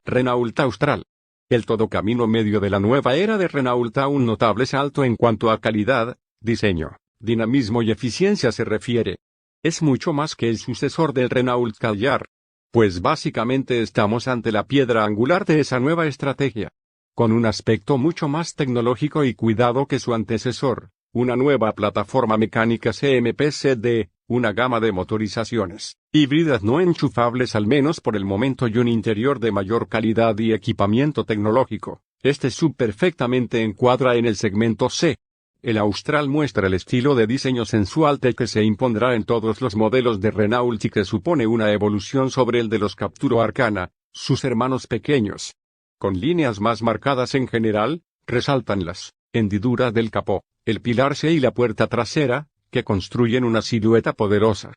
Renault Austral. El todocamino medio de la nueva era de Renault da un notable salto en cuanto a calidad, diseño, dinamismo y eficiencia se refiere. Es mucho más que el sucesor del Renault Kadjar. Pues básicamente estamos ante la piedra angular de esa nueva estrategia. Con un aspecto mucho más tecnológico y cuidado que su antecesor, una nueva plataforma mecánica CMP-CD, una gama de motorizaciones híbridas no enchufables al menos por el momento y un interior de mayor calidad y equipamiento tecnológico. Este sub perfectamente encuadra en el segmento C. El Austral muestra el estilo de diseño sensual que se impondrá en todos los modelos de Renault y que supone una evolución sobre el de los Captur Arcana, sus hermanos pequeños. Con líneas más marcadas en general, resaltan las hendiduras del capó, el pilar C y la puerta trasera, que construyen una silueta poderosa.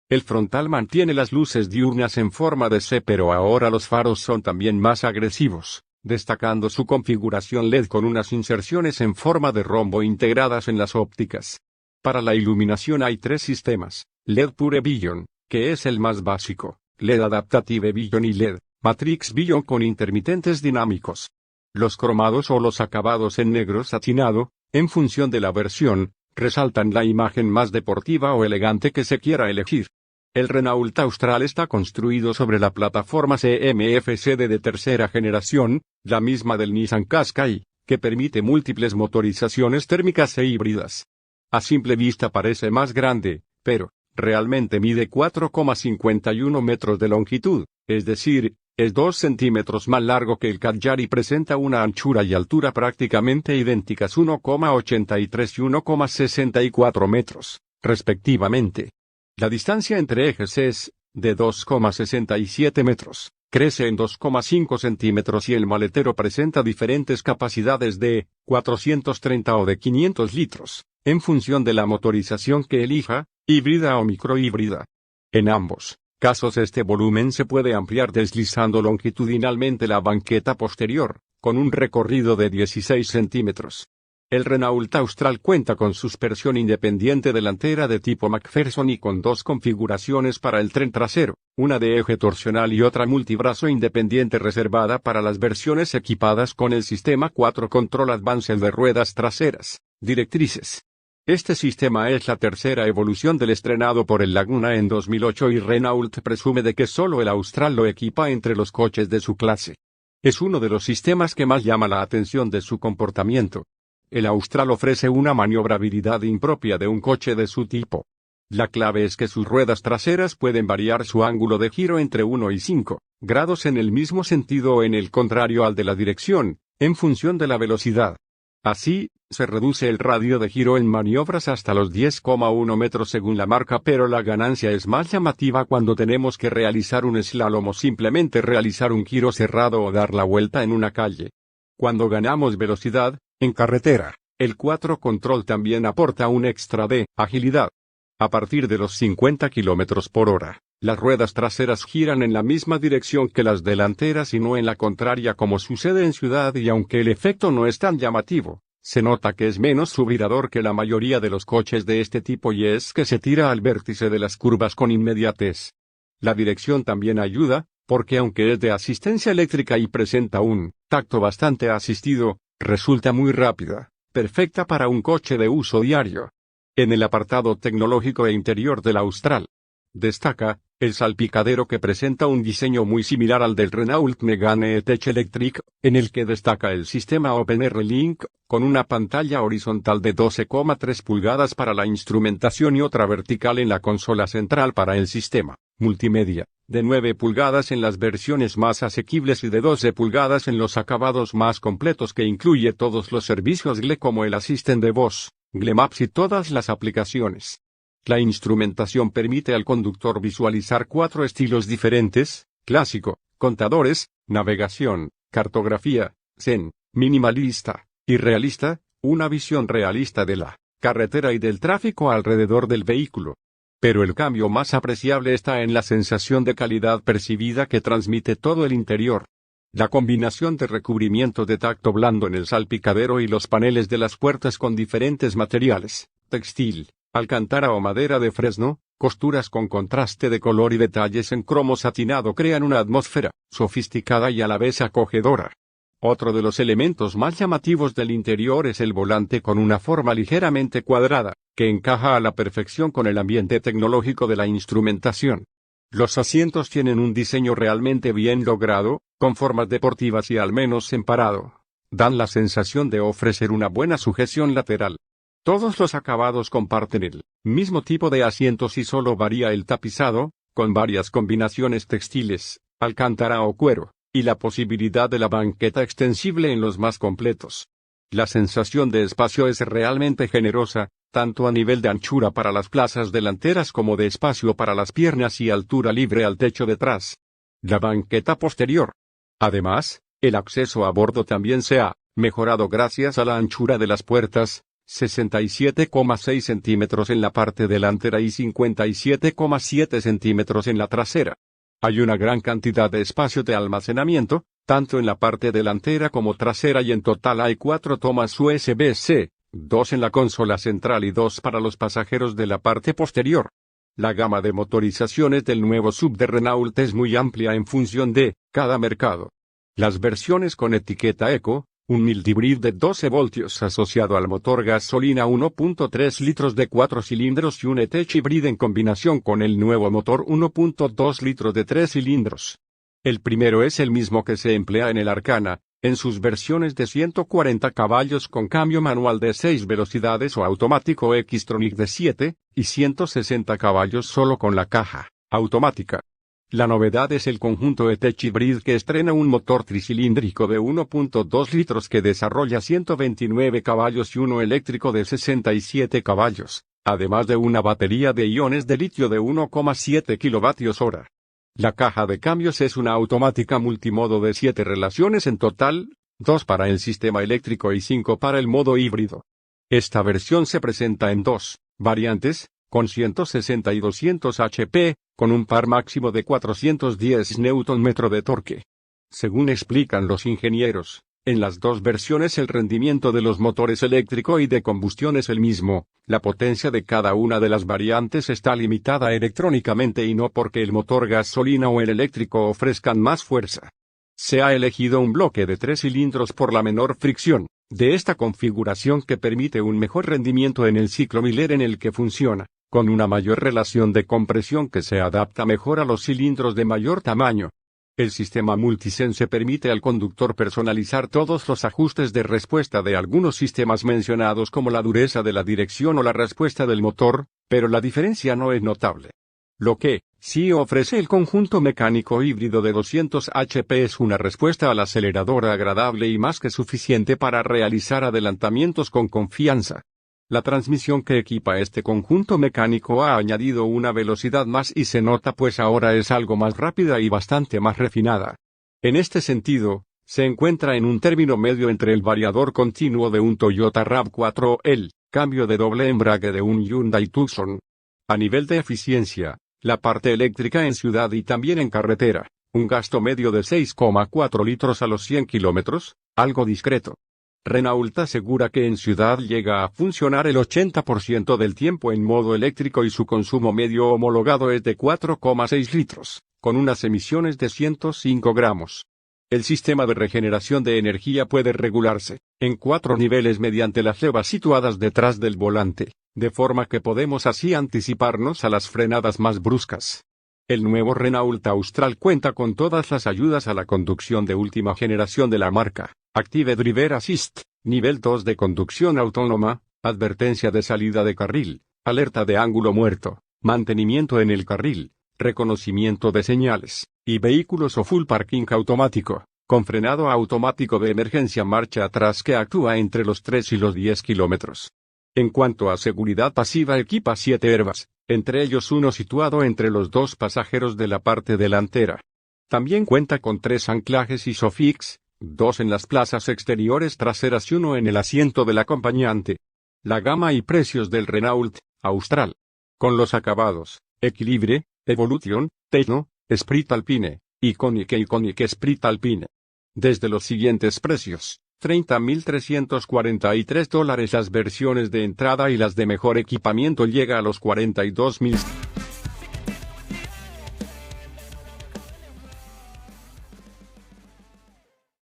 El frontal mantiene las luces diurnas en forma de C, pero ahora los faros son también más agresivos, destacando su configuración LED con unas inserciones en forma de rombo integradas en las ópticas. Para la iluminación hay tres sistemas: LED Pure Vision, que es el más básico, LED Adaptative Vision y LED Matrix Vision con intermitentes dinámicos. Los cromados o los acabados en negro satinado, en función de la versión, resaltan la imagen más deportiva o elegante que se quiera elegir. El Renault Austral está construido sobre la plataforma CMF-CD de tercera generación, la misma del Nissan Qashqai, que permite múltiples motorizaciones térmicas e híbridas. A simple vista parece más grande, pero realmente mide 4,51 metros de longitud, es decir, es 2 centímetros más largo que el Kadjar y presenta una anchura y altura prácticamente idénticas, 1,83 y 1,64 metros, respectivamente. La distancia entre ejes es de 2,67 metros, crece en 2,5 centímetros y el maletero presenta diferentes capacidades de 430 o de 500 litros, en función de la motorización que elija, híbrida o microhíbrida. En ambos casos este volumen se puede ampliar deslizando longitudinalmente la banqueta posterior, con un recorrido de 16 centímetros. El Renault Austral cuenta con suspensión independiente delantera de tipo McPherson y con dos configuraciones para el tren trasero, una de eje torsional y otra multibrazo independiente reservada para las versiones equipadas con el sistema 4 Control Advanced de ruedas traseras, directrices. Este sistema es la tercera evolución del estrenado por el Laguna en 2008 y Renault presume de que solo el Austral lo equipa entre los coches de su clase. Es uno de los sistemas que más llama la atención de su comportamiento. El Austral ofrece una maniobrabilidad impropia de un coche de su tipo. La clave es que sus ruedas traseras pueden variar su ángulo de giro entre 1 y 5 grados en el mismo sentido o en el contrario al de la dirección, en función de la velocidad. Así, se reduce el radio de giro en maniobras hasta los 10,1 metros según la marca, pero la ganancia es más llamativa cuando tenemos que realizar un slalom o simplemente realizar un giro cerrado o dar la vuelta en una calle. Cuando ganamos velocidad, en carretera, el 4 Control también aporta un extra de agilidad. A partir de los 50 km por hora, las ruedas traseras giran en la misma dirección que las delanteras y no en la contraria como sucede en ciudad, y aunque el efecto no es tan llamativo, se nota que es menos subvirador que la mayoría de los coches de este tipo y es que se tira al vértice de las curvas con inmediatez. La dirección también ayuda, porque aunque es de asistencia eléctrica y presenta un tacto bastante asistido, resulta muy rápida, perfecta para un coche de uso diario. En el apartado tecnológico e interior del Austral, destaca el salpicadero que presenta un diseño muy similar al del Renault Megane E-Tech Electric, en el que destaca el sistema OpenR Link, con una pantalla horizontal de 12,3 pulgadas para la instrumentación y otra vertical en la consola central para el sistema multimedia, de 9 pulgadas en las versiones más asequibles y de 12 pulgadas en los acabados más completos, que incluye todos los servicios GLE como el asistente de voz, GLE Maps y todas las aplicaciones. La instrumentación permite al conductor visualizar 4 estilos diferentes: clásico, contadores, navegación, cartografía, zen, minimalista y realista, una visión realista de la carretera y del tráfico alrededor del vehículo. Pero el cambio más apreciable está en la sensación de calidad percibida que transmite todo el interior. La combinación de recubrimiento de tacto blando en el salpicadero y los paneles de las puertas con diferentes materiales, textil, alcántara o madera de fresno, Costuras con contraste de color y detalles en cromo satinado crean una atmósfera sofisticada y a la vez acogedora. Otro de los elementos más llamativos del interior es el volante con una forma ligeramente cuadrada, que encaja a la perfección con el ambiente tecnológico de la instrumentación. Los asientos tienen un diseño realmente bien logrado, con formas deportivas y al menos en parado. Dan la sensación de ofrecer una buena sujeción lateral. Todos los acabados comparten el mismo tipo de asientos y solo varía el tapizado, con varias combinaciones textiles, alcántara o cuero, y la posibilidad de la banqueta extensible en los más completos. La sensación de espacio es realmente generosa, tanto a nivel de anchura para las plazas delanteras como de espacio para las piernas y altura libre al techo detrás. La banqueta posterior. Además, el acceso a bordo también se ha mejorado gracias a la anchura de las puertas, 67,6 centímetros en la parte delantera y 57,7 centímetros en la trasera. Hay una gran cantidad de espacio de almacenamiento, tanto en la parte delantera como trasera y en total hay 4 tomas USB-C, 2 en la consola central y 2 para los pasajeros de la parte posterior. La gama de motorizaciones del nuevo SUV de Renault es muy amplia en función de cada mercado. Las versiones con etiqueta Eco, un mild hybrid de 12 voltios asociado al motor gasolina 1.3 litros de 4 cilindros y un E-Tech hybrid en combinación con el nuevo motor 1.2 litros de 3 cilindros. El primero es el mismo que se emplea en el Arcana, en sus versiones de 140 caballos con cambio manual de 6 velocidades o automático Xtronic de 7, y 160 caballos solo con la caja automática. La novedad es el conjunto E-Tech Hybrid que estrena un motor tricilíndrico de 1.2 litros que desarrolla 129 caballos y uno eléctrico de 67 caballos, además de una batería de iones de litio de 1,7 kWh. La caja de cambios es una automática multimodo de 7 relaciones en total, 2 para el sistema eléctrico y 5 para el modo híbrido. Esta versión se presenta en 2 variantes, con 160 y 200 HP, con un par máximo de 410 Nm de torque. Según explican los ingenieros, en las dos versiones el rendimiento de los motores eléctrico y de combustión es el mismo, la potencia de cada una de las variantes está limitada electrónicamente y no porque el motor gasolina o el eléctrico ofrezcan más fuerza. Se ha elegido un bloque de 3 cilindros por la menor fricción de esta configuración que permite un mejor rendimiento en el ciclo Miller en el que funciona, con una mayor relación de compresión que se adapta mejor a los cilindros de mayor tamaño. El sistema Multisense permite al conductor personalizar todos los ajustes de respuesta de algunos sistemas mencionados como la dureza de la dirección o la respuesta del motor, pero la diferencia no es notable. Lo que sí ofrece el conjunto mecánico híbrido de 200 HP es una respuesta al acelerador agradable y más que suficiente para realizar adelantamientos con confianza. La transmisión que equipa este conjunto mecánico ha añadido una velocidad más y se nota pues ahora es algo más rápida y bastante más refinada. En este sentido, se encuentra en un término medio entre el variador continuo de un Toyota RAV4 o el cambio de doble embrague de un Hyundai Tucson. A nivel de eficiencia, la parte eléctrica en ciudad y también en carretera, un gasto medio de 6,4 litros a los 100 kilómetros, algo discreto. Renault asegura que en ciudad llega a funcionar el 80% del tiempo en modo eléctrico y su consumo medio homologado es de 4,6 litros, con unas emisiones de 105 gramos. El sistema de regeneración de energía puede regularse en 4 niveles mediante las levas situadas detrás del volante, de forma que podemos así anticiparnos a las frenadas más bruscas. El nuevo Renault Austral cuenta con todas las ayudas a la conducción de última generación de la marca. Active Driver Assist, nivel 2 de conducción autónoma, advertencia de salida de carril, alerta de ángulo muerto, mantenimiento en el carril, reconocimiento de señales, y vehículos o full parking automático, con frenado automático de emergencia marcha atrás que actúa entre los 3 y los 10 kilómetros. En cuanto a seguridad pasiva equipa 7 airbags, entre ellos uno situado entre los dos pasajeros de la parte delantera. También cuenta con 3 anclajes ISOFIX, 2 en las plazas exteriores traseras y 1 en el asiento del acompañante. La gama y precios del Renault Austral. Con los acabados, Equilibre, Evolution, Techno, Esprit Alpine, Iconic Esprit Alpine. Desde los siguientes precios, $30.343 las versiones de entrada y las de mejor equipamiento llega a los $42.000.